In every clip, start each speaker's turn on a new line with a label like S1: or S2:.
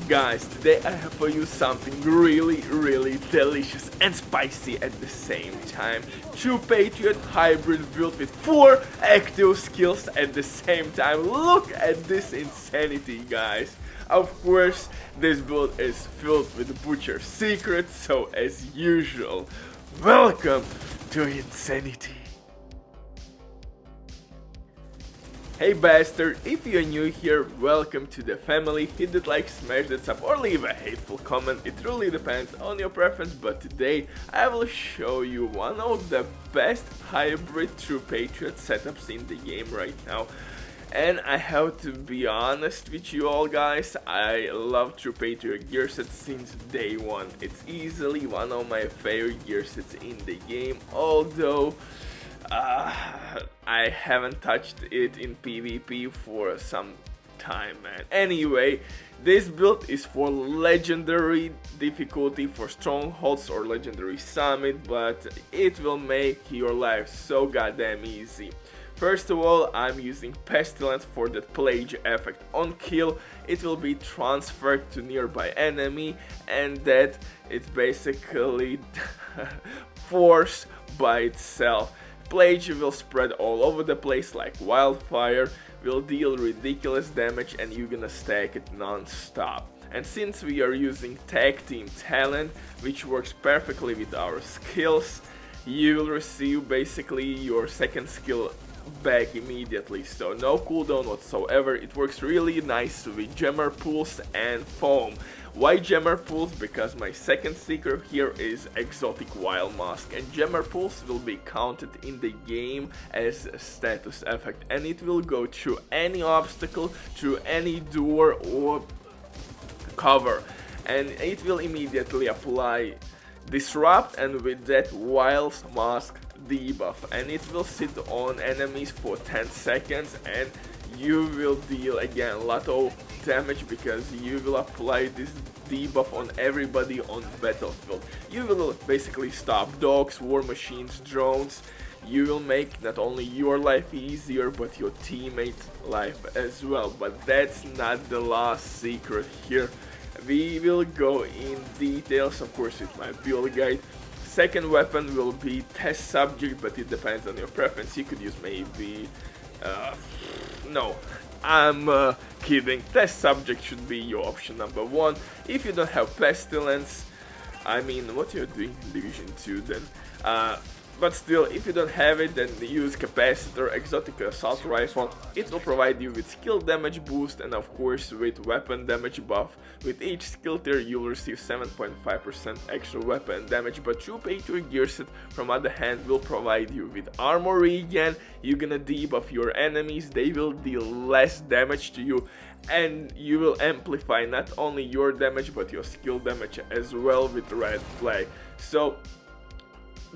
S1: Guys, today I have for you something really delicious and spicy at the same time. True Patriot hybrid build with 4 active skills at the same time. Look at this insanity, guys. Of course, this build is filled with Butcher secrets, so as usual, welcome to insanity. Hey bastard, if you're new here, welcome to the family. Hit that like, smash that sub, or leave a hateful comment. It really depends on your preference, but today I will show you one of the best hybrid True Patriot setups in the game right now. And I have to be honest with you all, guys, I love True Patriot gear sets since day one. It's easily one of my favorite gear sets in the game, although I haven't touched it in PvP for some time, man. Anyway, this build is for legendary difficulty, for strongholds or legendary summit, but it will make your life so goddamn easy. First of all, I'm using Pestilence for that plague effect. On kill, it will be transferred to nearby enemy, and that it's basically force by itself. Plague will spread all over the place like wildfire, will deal ridiculous damage, and you're gonna stack it non-stop. And since we are using tag team talent, which works perfectly with our skills, you will receive basically your second skill back immediately, so no cooldown whatsoever. It works really nice with jammer pools and foam. Why jammer pools? Because my second secret here is exotic wild mask, and jammer pools will be counted in the game as a status effect, and it will go through any obstacle, through any door or cover, and it will immediately apply disrupt, and with that wild mask debuff, and it will sit on enemies for 10 seconds, and you will deal again a lot of damage because you will apply this debuff on everybody on battlefield. You will basically stop dogs, war machines, drones. You will make not only your life easier but your teammates' life as well. But that's not the last secret here. We will go in details, of course, with my build guide. Second weapon will be test subject, but it depends on your preference. You could use maybe no, I'm kidding. Test subject should be your option number 1. If you don't have Pestilence, I mean, what you're doing in Division 2 then? But still, if you don't have it, then use Capacitor, Exotic Assault Rifle. It will provide you with skill damage boost and of course with weapon damage buff. With each skill tier you will receive 7.5% extra weapon damage, but True Patriot gear set from other hand will provide you with armor regen. You're gonna debuff your enemies, they will deal less damage to you, and you will amplify not only your damage but your skill damage as well with red flag. So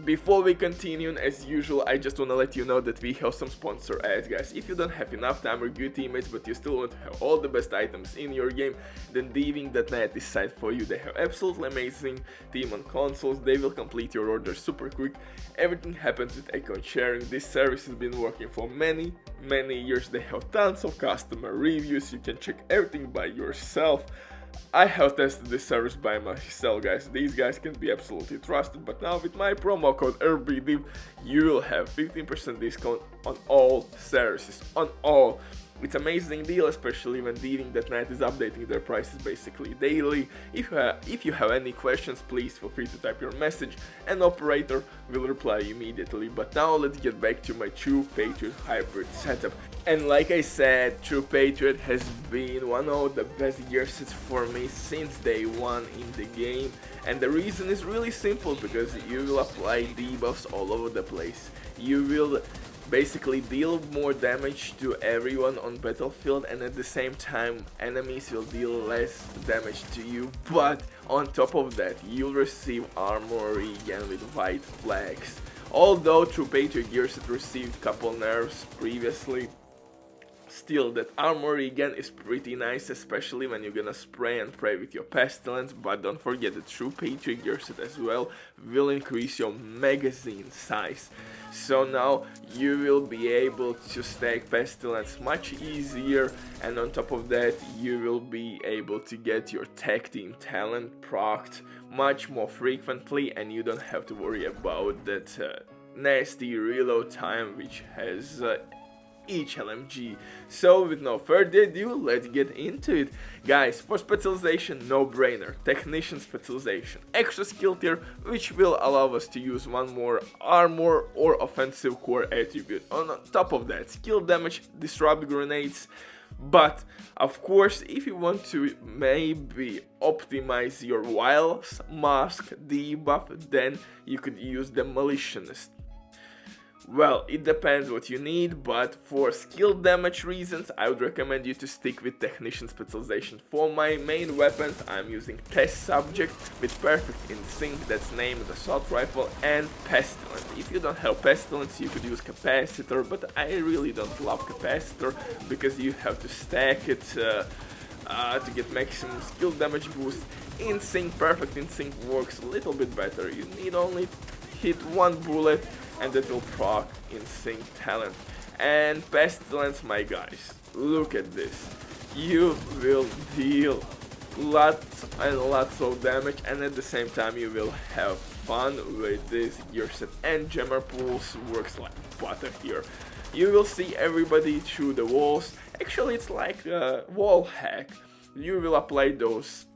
S1: before we continue, as usual, I just want to let you know that we have some sponsor ads, guys. If you don't have enough time or good teammates, but you still want to have all the best items in your game, then Diving.net is site for you. They have absolutely amazing team on consoles. They will complete your order super quick. Everything happens with account sharing. This service has been working for many years. They have tons of customer reviews. You can check everything by yourself. I have tested this service by myself, guys. These guys can be absolutely trusted, but now with my promo code RBDIV, you will have 15% discount on all services, on all. It's an amazing deal, especially when Diving.net is updating their prices basically daily. If you have any questions, please feel free to type your message and operator will reply immediately. But now let's get back to my True Patriot hybrid setup. And like I said, True Patriot has been one of the best gear sets for me since day one in the game. And the reason is really simple, because you will apply debuffs all over the place. You will basically deal more damage to everyone on battlefield, and at the same time enemies will deal less damage to you, but on top of that you'll receive armor regen with white flags. Although True Patriot gear set received couple nerfs previously, Still, that armor again is pretty nice, especially when you're gonna spray and pray with your Pestilence, but don't forget the true Patriot gear set as well will increase your magazine size. So now you will be able to stack Pestilence much easier, and on top of that you will be able to get your tag team talent procced much more frequently, and you don't have to worry about that nasty reload time which has each LMG. So with no further ado, let's get into it. Guys, for specialization, no brainer. Technician specialization. Extra skill tier, which will allow us to use one more armor or offensive core attribute. On top of that, skill damage, disrupt grenades. But of course, if you want to maybe optimize your wiles mask debuff, then you could use Demolitionist. Well, it depends what you need, but for skill damage reasons, I would recommend you to stick with Technician Specialization. For my main weapons, I'm using Test Subject with perfect in sync, that's named Assault Rifle, and Pestilence. If you don't have Pestilence, you could use Capacitor, but I really don't love Capacitor because you have to stack it to get maximum skill damage boost. In sync, perfect in sync works a little bit better. You need only hit one bullet and that will proc in sync talent. And Pestilence, my guys, look at this. You will deal lots and lots of damage, and at the same time you will have fun with this gear set. And Jammer Pulse works like butter here. You will see everybody through the walls. Actually, it's like a wall hack. You will apply those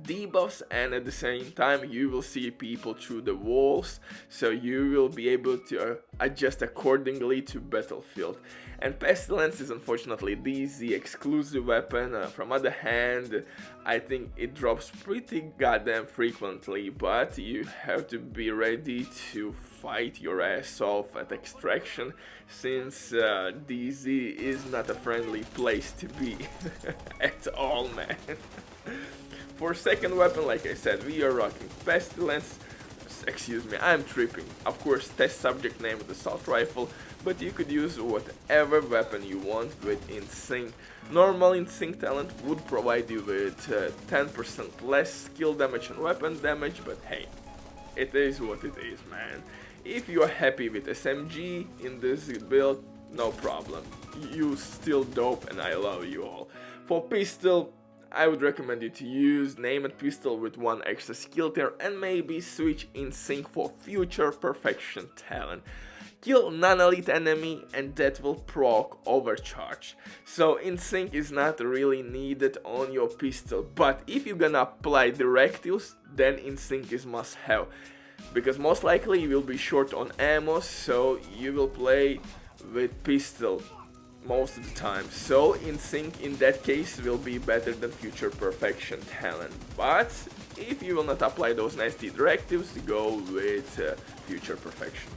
S1: debuffs, and at the same time you will see people through the walls, so you will be able to adjust accordingly to battlefield. And Pestilence is unfortunately the exclusive weapon. From other hand, I think it drops pretty goddamn frequently, but you have to be ready to fight your ass off at extraction, since DZ is not a friendly place to be at all, man. For second weapon, like I said, we are rocking Pestilence. Excuse me, I'm tripping. Of course, Test Subject named Assault Rifle, but you could use whatever weapon you want with In Sync. Normal In Sync talent would provide you with 10% less skill damage and weapon damage, but hey, it is what it is, man. If you are happy with SMG in this build, no problem. You still dope and I love you all. For pistol, I would recommend you to use Named Pistol with one extra skill tier and maybe switch In Sync for future perfection talent. Kill non-elite enemy and that will proc overcharge. So In Sync is not really needed on your pistol, but if you're gonna apply directives, then In Sync is must have. Because most likely you will be short on ammo, so you will play with pistol most of the time. So In Sync in that case will be better than future perfection talent. But if you will not apply those nasty directives, go with future perfection.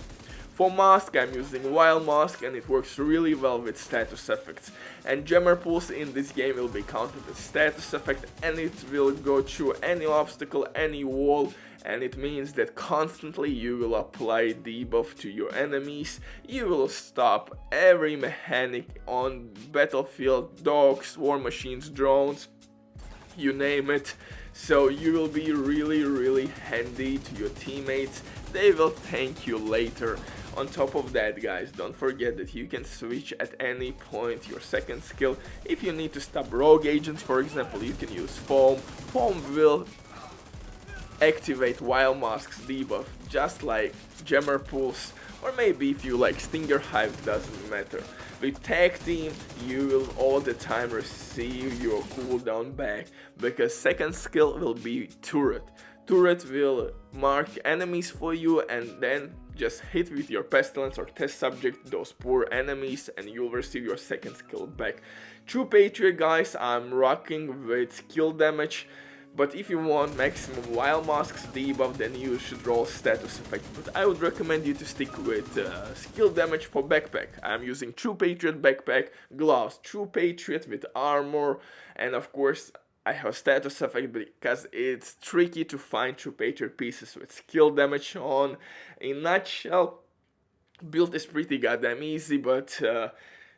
S1: For mask, I'm using Wild Mask and it works really well with status effects. And Jammer Pulse in this game will be counted as status effect, and it will go through any obstacle, any wall, and it means that constantly you will apply debuff to your enemies. You will stop every mechanic on battlefield, dogs, war machines, drones, you name it. So you will be really handy to your teammates. They will thank you later. On top of that, guys, don't forget that you can switch at any point your second skill. If you need to stop rogue agents, for example, you can use Foam. Foam will activate Wild Mask's debuff, just like Jammer Pulse, or maybe if you like Stinger Hive, doesn't matter. With Tag Team, you will all the time receive your cooldown back, because second skill will be Turret. Turret will mark enemies for you and then just hit with your Pestilence or Test Subject those poor enemies and you'll receive your second skill back. True Patriot, guys, I'm rocking with skill damage. But if you want maximum Wild Mask's debuff, then you should roll status effect. But I would recommend you to stick with skill damage for backpack. I'm using True Patriot backpack, gloves, True Patriot with armor, and of course I have status effect because it's tricky to find True Patriot pieces with skill damage on. In a nutshell, build is pretty goddamn easy, but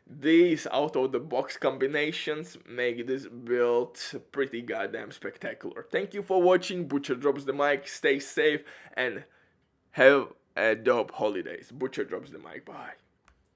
S1: These out-of-the-box combinations make this build pretty goddamn spectacular. Thank you for watching. Butcher drops the mic. Stay safe and have a dope holidays. Butcher drops the mic. Bye.